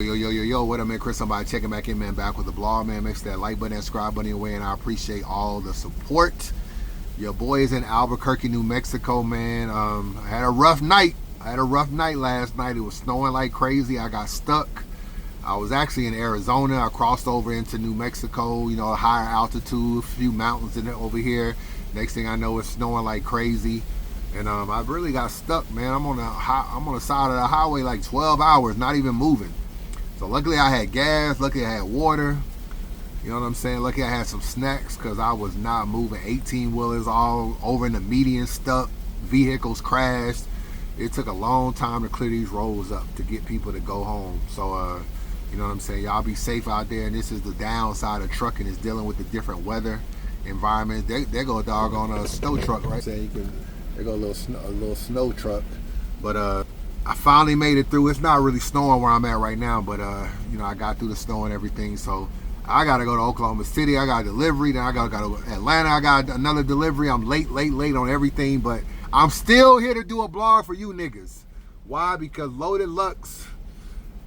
Yo, what up, man? Chris, somebody checking back in, man. Back with the blog, man. Make sure that like button and subscribe button away, and I appreciate all the support. Your boy is in Albuquerque, New Mexico, man. I had a rough night. Last night. It was snowing like crazy. I got stuck. I was actually in Arizona. I crossed over into New Mexico, a higher altitude, a few mountains in it over here. Next thing I know, it's snowing like crazy. And I really got stuck, man. I'm on the side of the highway like 12 hours, not even moving. So luckily I had gas, luckily I had water, you know what I'm saying? Luckily I had some snacks because I was not moving. 18-wheelers all over in the median stuck, vehicles crashed. It took a long time to clear these roads up to get people to go home. So, you know what I'm saying? Y'all be safe out there, and this is the downside of trucking, is dealing with the different weather environments. There go a dog on a snow truck, right? There go a little snow truck. But, I finally made it through. It's not really snowing where I'm at right now, but I got through the snow and everything. So I gotta go to Oklahoma City. I got a delivery. Then I gotta go to Atlanta. I got another delivery. I'm late on everything, but I'm still here to do a blog for you niggas. Why? Because Loaded Lux,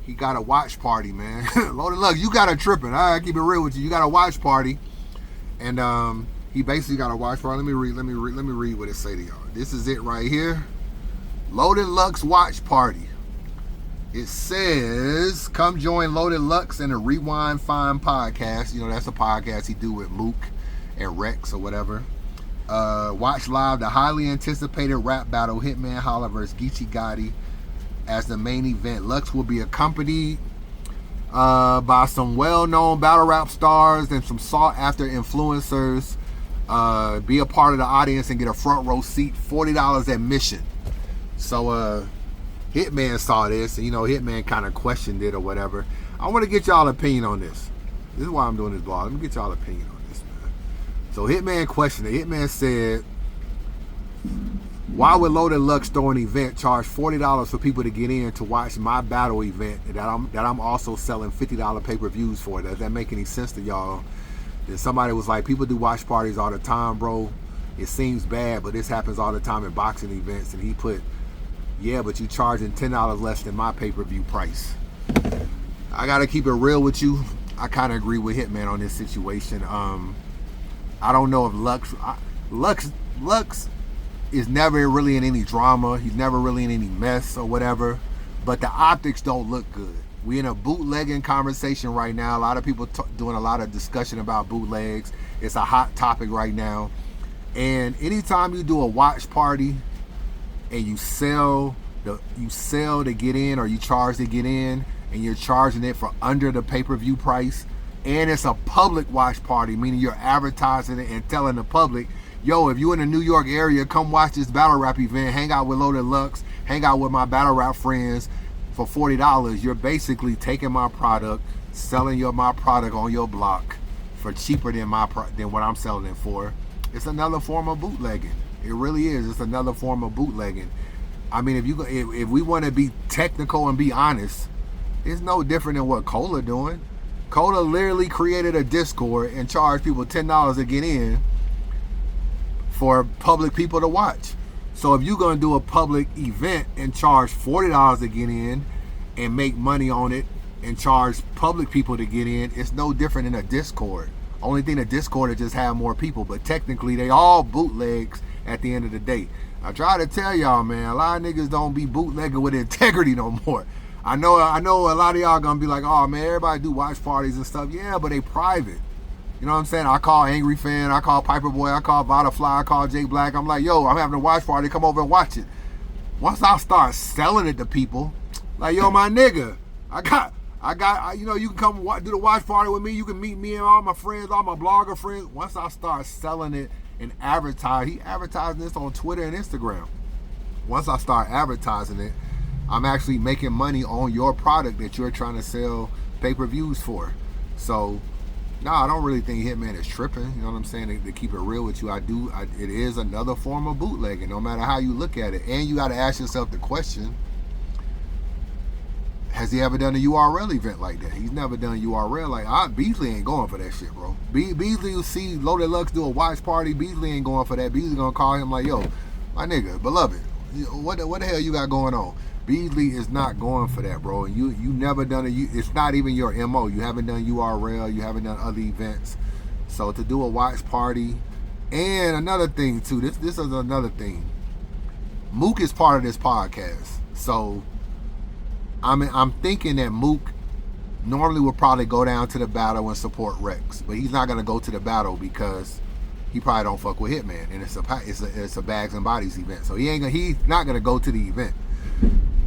he got a watch party, man. Loaded Lux, you got a tripping. I keep it real with you. You got a watch party, and he basically got a watch party. Let me read what it say to y'all. This is it right here. Loaded Lux watch party. It says, come join Loaded Lux and the Rewind Fine podcast. That's a podcast he do with Mook and Rex or whatever. Watch live the highly anticipated rap battle Hitman Holla vs. Geechee Gotti as the main event. Lux will be accompanied by some well-known battle rap stars and some sought-after influencers. Be a part of the audience and get a front row seat. $40 admission. So Hitman saw this, and Hitman kind of questioned it or whatever. I want to get y'all opinion on this. This is why I'm doing this blog. Let me get y'all opinion on this, man. So Hitman questioned it. Hitman said, why would Loaded Lux throw an event, charge $40 for people to get in to watch my battle event that I'm also selling $50 pay-per-views for? Does that make any sense to y'all? Then somebody was like, people do watch parties all the time, bro. It seems bad, but this happens all the time in boxing events. And he put, yeah, but you charging $10 less than my pay-per-view price. I gotta keep it real with you. I kind of agree with Hitman on this situation. I don't know if Lux is never really in any drama. He's never really in any mess or whatever. But the optics don't look good. We in a bootlegging conversation right now. A lot of people doing a lot of discussion about bootlegs. It's a hot topic right now. And anytime you do a watch party and you sell to get in, or you charge to get in, and you're charging it for under the pay-per-view price, and it's a public watch party, meaning you're advertising it and telling the public, yo, if you're in the New York area, come watch this battle rap event, hang out with Loaded Lux, hang out with my battle rap friends for $40. You're basically taking my product, selling my product on your block for cheaper than what I'm selling it for. It's another form of bootlegging. It really is. It's another form of bootlegging. I mean, if we want to be technical and be honest, it's no different than what Cola doing. Cola literally created a Discord and charged people $10 to get in for public people to watch. So if you're going to do a public event and charge $40 to get in and make money on it and charge public people to get in, it's no different than a Discord. Only thing, a Discord is just have more people, but technically they all bootlegs at the end of the day. I try to tell y'all, man, a lot of niggas don't be bootlegging with integrity no more. I know a lot of y'all gonna be like, oh man, everybody do watch parties and stuff. Yeah, but they private. You know what I'm saying? I call Angry Fan, I call Piper Boy, I call Butterfly, I call Jake Black. I'm like, yo, I'm having a watch party, come over and watch it. Once I start selling it to people, like, yo, my nigga, I got, you can come do the watch party with me. You can meet me and all my friends, all my blogger friends. Once I start selling it and he advertising this on Twitter and Instagram. Once I start advertising it, I'm actually making money on your product that you're trying to sell pay-per-views for. So, no, I don't really think Hitman is tripping. You know what I'm saying? To keep it real with you, it is another form of bootlegging, no matter how you look at it. And you got to ask yourself the question, has he ever done a URL event like that? He's never done URL. Like, Beasley ain't going for that shit, bro. Beasley will see Loaded Lux do a watch party. Beasley ain't going for that. Beasley gonna call him like, yo, my nigga, beloved, what the hell you got going on? Beasley is not going for that, bro. And you never done it. It's not even your MO. You haven't done URL. You haven't done other events. So to do a watch party, and another thing too. This is another thing. Mook is part of this podcast, so I'm thinking that Mook normally would probably go down to the battle and support Rex, but he's not gonna go to the battle because he probably don't fuck with Hitman, and it's a Bags and Bodies event, so he's not gonna go to the event.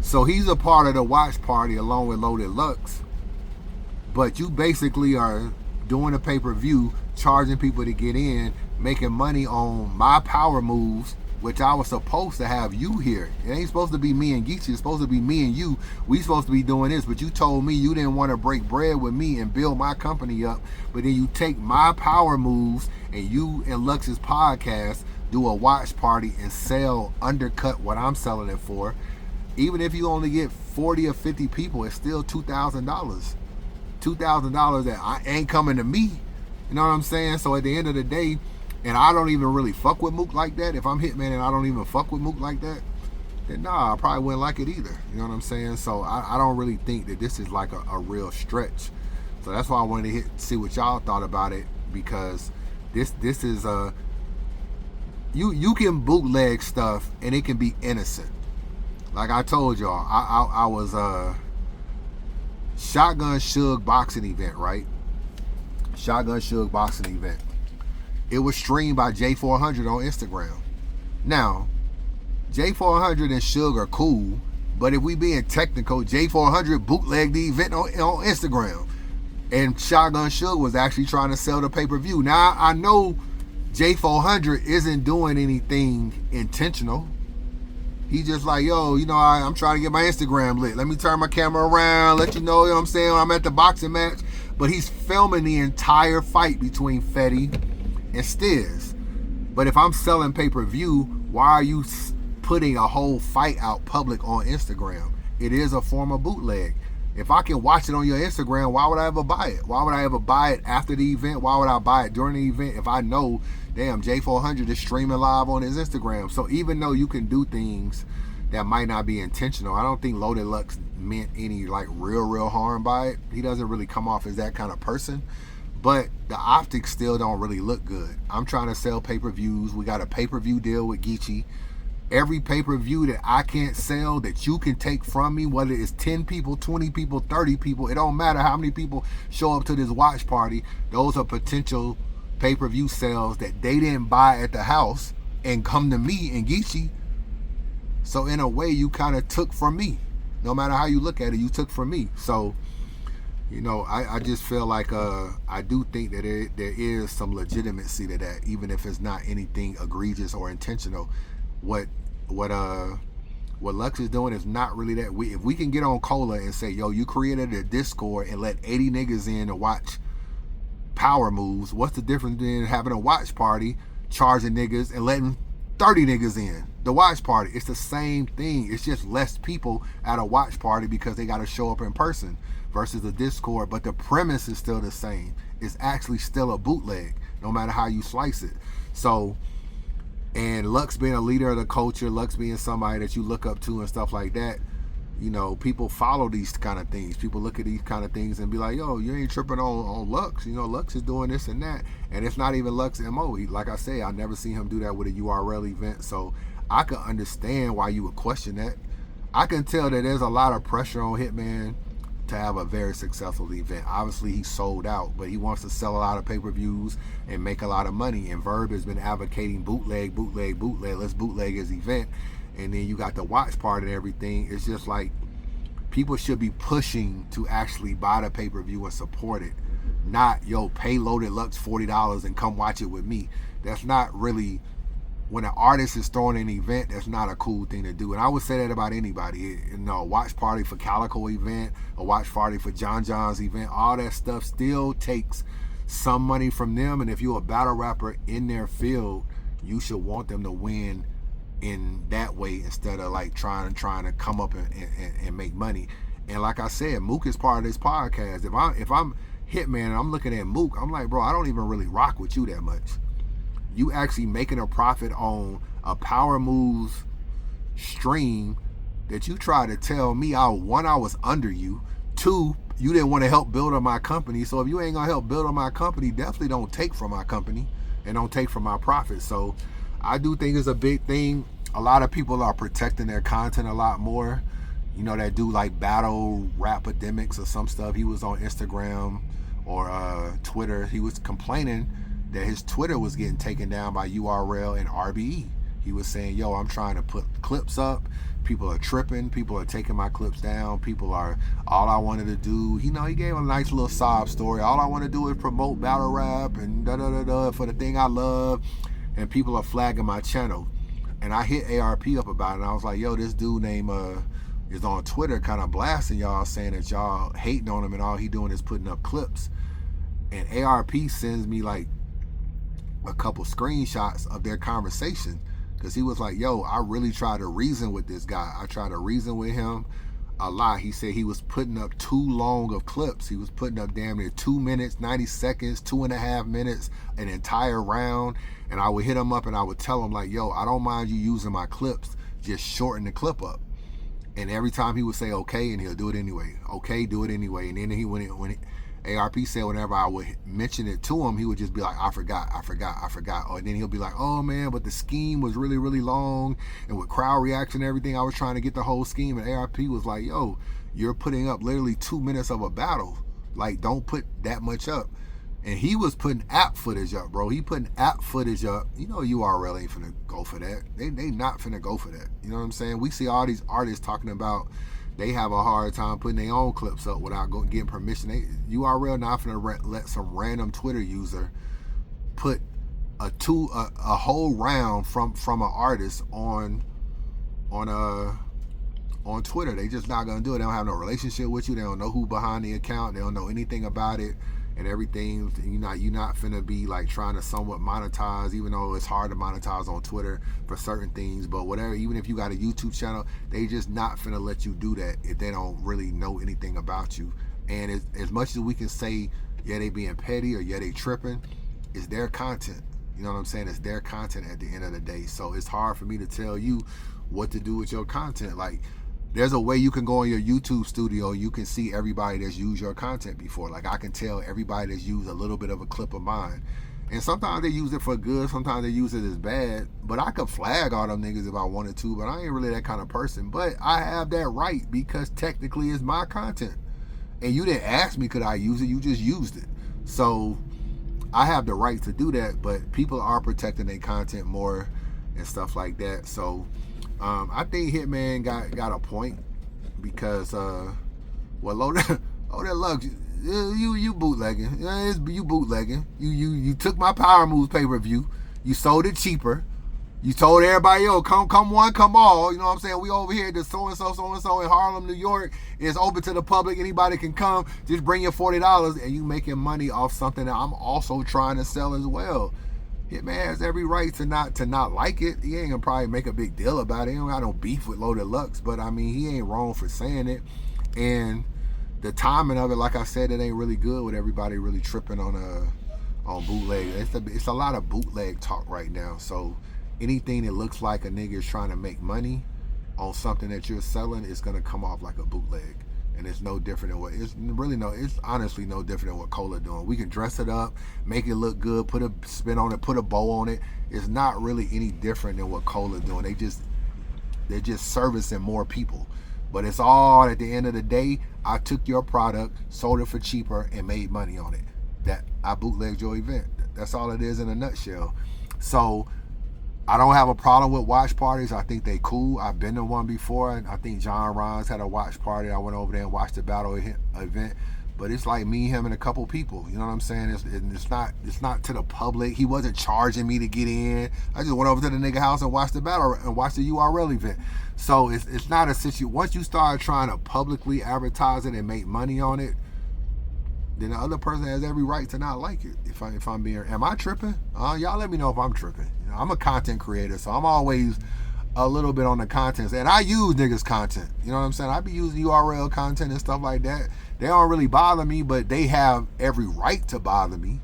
So he's a part of the watch party along with Loaded Lux, but you basically are doing a pay-per-view, charging people to get in, making money on my power moves, which I was supposed to have you here. It ain't supposed to be me and Geechee. It's supposed to be me and you. We supposed to be doing this, but you told me you didn't want to break bread with me and build my company up. But then you take my power moves and you and Lux's podcast do a watch party and undercut what I'm selling it for. Even if you only get 40 or 50 people, it's still $2,000. $2,000 that ain't coming to me. You know what I'm saying? So at the end of the day, and I don't even really fuck with Mook like that. If I'm Hitman and I don't even fuck with Mook like that, then nah, I probably wouldn't like it either. You know what I'm saying? So I don't really think that this is like a real stretch. So that's why I wanted to see what y'all thought about it, because this is you can bootleg stuff and it can be innocent. Like I told y'all, I was Shotgun Suge boxing event, right? Shotgun Suge boxing event. It was streamed by J400 on Instagram. Now, J400 and Suge are cool, but if we being technical, J400 bootlegged the event on Instagram. And Shotgun Suge was actually trying to sell the pay-per-view. Now, I know J400 isn't doing anything intentional. He just like, yo, you know, I'm trying to get my Instagram lit. Let me turn my camera around, let you know what I'm saying, I'm at the boxing match. But he's filming the entire fight between Fetty and Stiz. But if I'm selling pay-per-view, why are you putting a whole fight out public on Instagram? It is a form of bootleg. If I can watch it on your Instagram, why would I ever buy it? Why would I ever buy it after the event? Why would I buy it during the event if I know, damn, J400 is streaming live on his Instagram? So even though you can do things that might not be intentional, I don't think Loaded Lux meant any like real harm by it. He doesn't really come off as that kind of person. But the optics still don't really look good. I'm trying to sell pay-per-views. We got a pay-per-view deal with Geechee. Every pay-per-view that I can't sell, that you can take from me, whether it's 10 people, 20 people, 30 people, it don't matter how many people show up to this watch party. Those are potential pay-per-view sales that they didn't buy at the house and come to me and Geechee. So in a way, you kind of took from me. No matter how you look at it, you took from me. So, you know, I just feel like I do think that there is some legitimacy to that, even if it's not anything egregious or intentional. What Lux is doing is not really that. If we can get on Cola and say, yo, you created a Discord and let 80 niggas in to watch power moves, what's the difference in having a watch party, charging niggas, and letting 30 niggas in the watch party? It's the same thing. It's just less people at a watch party because they got to show up in person versus the Discord, but the premise is still the same. It's actually still a bootleg, no matter how you slice it. So, and Lux being a leader of the culture, Lux being somebody that you look up to and stuff like that, you know, people follow these kind of things. People look at these kind of things and be like, yo, you ain't tripping on Lux. You know, Lux is doing this and that. And it's not even Lux MO. Like I say, I never seen him do that with a URL event. So I can understand why you would question that. I can tell that there's a lot of pressure on Hitman to have a very successful event. Obviously, he sold out, but he wants to sell a lot of pay-per-views and make a lot of money. And Verb has been advocating bootleg. Let's bootleg his event. And then you got the watch part and everything. It's just like people should be pushing to actually buy the pay-per-view and support it. Not, yo, pay Loaded Lux $40 and come watch it with me. That's not really, when an artist is throwing an event, that's not a cool thing to do. And I would say that about anybody. You know, a watch party for Calico event, a watch party for John John's event, all that stuff still takes some money from them. And if you're a battle rapper in their field, you should want them to win in that way instead of like trying to come up and make money. And like I said, Mook is part of this podcast. If I'm Hitman and I'm looking at Mook, I'm like, bro, I don't even really rock with you that much. You actually making a profit on a Power Moves stream that you tried to tell me I was under you. Two, you didn't want to help build on my company. So if you ain't gonna help build on my company, definitely don't take from my company and don't take from my profit. So I do think it's a big thing. A lot of people are protecting their content a lot more. You know, that do like battle rap epidemics or some stuff. He was on Instagram or Twitter. He was complaining that his Twitter was getting taken down by URL and RBE. He was saying, yo, I'm trying to put clips up. People are tripping. People are taking my clips down. People are, all I wanted to do, you know, he gave a nice little sob story. All I want to do is promote battle rap and da-da-da-da for the thing I love. And people are flagging my channel. And I hit ARP up about it. And I was like, yo, this dude named is on Twitter kind of blasting y'all, saying that y'all hating on him and all he doing is putting up clips. And ARP sends me like a couple screenshots of their conversation, because he was like, yo, I really tried to reason with this guy. I tried to reason with him a lot. He said he was putting up too long of clips. He was putting up damn near 2 minutes, 90 seconds, 2.5 minutes, an entire round. And I would hit him up and I would tell him like, yo, I don't mind you using my clips, just shorten the clip up. And every time he would say okay, and he'll do it anyway. Okay, do it anyway. And then when ARP said whenever I would mention it to him, he would just be like, I forgot. Or then he'll be like, oh man, but the scheme was really, really long. And with crowd reaction and everything, I was trying to get the whole scheme. And ARP was like, yo, you're putting up literally 2 minutes of a battle. Like, don't put that much up. And he was putting app footage up, bro. He putting app footage up. You know URL ain't finna go for that. They not finna go for that. You know what I'm saying? We see all these artists talking about they have a hard time putting their own clips up without getting permission. URL not finna let some random Twitter user put a whole round from an artist on Twitter. They just not gonna do it. They don't have no relationship with you. They don't know who behind the account. They don't know anything about it and everything. You're not finna be like trying to somewhat monetize, even though it's hard to monetize on Twitter for certain things. But whatever, even if you got a YouTube channel, they just not finna let you do that if they don't really know anything about you. And as much as we can say, yeah, they being petty or yeah, they tripping, it's their content. You know what I'm saying? It's their content at the end of the day. So it's hard for me to tell you what to do with your content. Like, there's a way you can go in your YouTube studio, you can see everybody that's used your content before. Like, I can tell everybody that's used a little bit of a clip of mine. And sometimes they use it for good, sometimes they use it as bad. But I could flag all them niggas if I wanted to, but I ain't really that kind of person. But I have that right because technically it's my content. And you didn't ask me could I use it, you just used it. So I have the right to do that, but people are protecting their content more and stuff like that. So I think Hitman got a point because Loaded Lux, you bootlegging. Yeah, you bootlegging. You took my Power Moves pay-per-view. You sold it cheaper. You told everybody, yo, come one, come all. You know what I'm saying? We over here to so-and-so in Harlem, New York. It's open to the public. Anybody can come. Just bring your $40 and you making money off something that I'm also trying to sell as well. Hitman has every right to not like it. He ain't gonna probably make a big deal about it. He don't got no beef with Loaded Lux, but I mean, he ain't wrong for saying it. And the timing of it, like I said, it ain't really good with everybody really tripping on bootleg. It's a lot of bootleg talk right now. So anything that looks like a nigga is trying to make money on something that you're selling is gonna come off like a bootleg. And it's no different than it's honestly no different than what Cola doing. We can dress it up, make it look good, put a spin on it, put a bow on it. It's not really any different than what Cola doing. They're just servicing more people. But it's all, at the end of the day, I took your product, sold it for cheaper, and made money on it. That I bootlegged your event. That's all it is in a nutshell. So I don't have a problem with watch parties. I think they cool. I've been to one before, and I think John Rons had a watch party. I went over there and watched the battle event. But it's like me, him, and a couple people. You know what I'm saying? It's not to the public. He wasn't charging me to get in. I just went over to the nigga house and watched the battle and watched the URL event. So it's not a situation. Once you start trying to publicly advertise it and make money on it, then the other person has every right to not like it. If I'm being, am I tripping? Y'all let me know if I'm tripping. You know, I'm a content creator, so I'm always a little bit on the content. And I use niggas' content. You know what I'm saying? I be using URL content and stuff like that. They don't really bother me, but they have every right to bother me.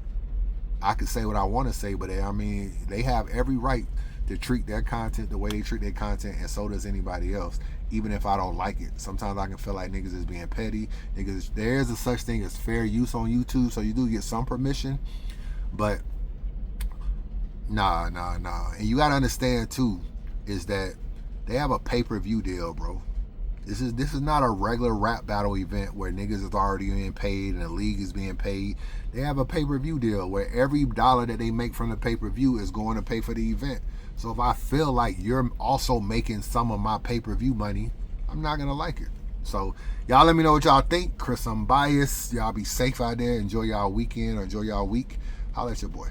I can say what I want to say, but they have every right to treat their content the way they treat their content, and so does anybody else. even if I don't like it. Sometimes I can feel like niggas is being petty. Niggas, there's a such thing as fair use on YouTube, so you do get some permission. But nah. And you gotta understand too, is that they have a pay-per-view deal, bro. This is not a regular rap battle event where niggas is already being paid and the league is being paid. They have a pay-per-view deal where every dollar that they make from the pay-per-view is going to pay for the event. So if I feel like you're also making some of my pay-per-view money, I'm not gonna like it. So y'all let me know what y'all think. Chris Unbiased. Y'all be safe out there. Enjoy y'all weekend or enjoy y'all week. Holla at your boy.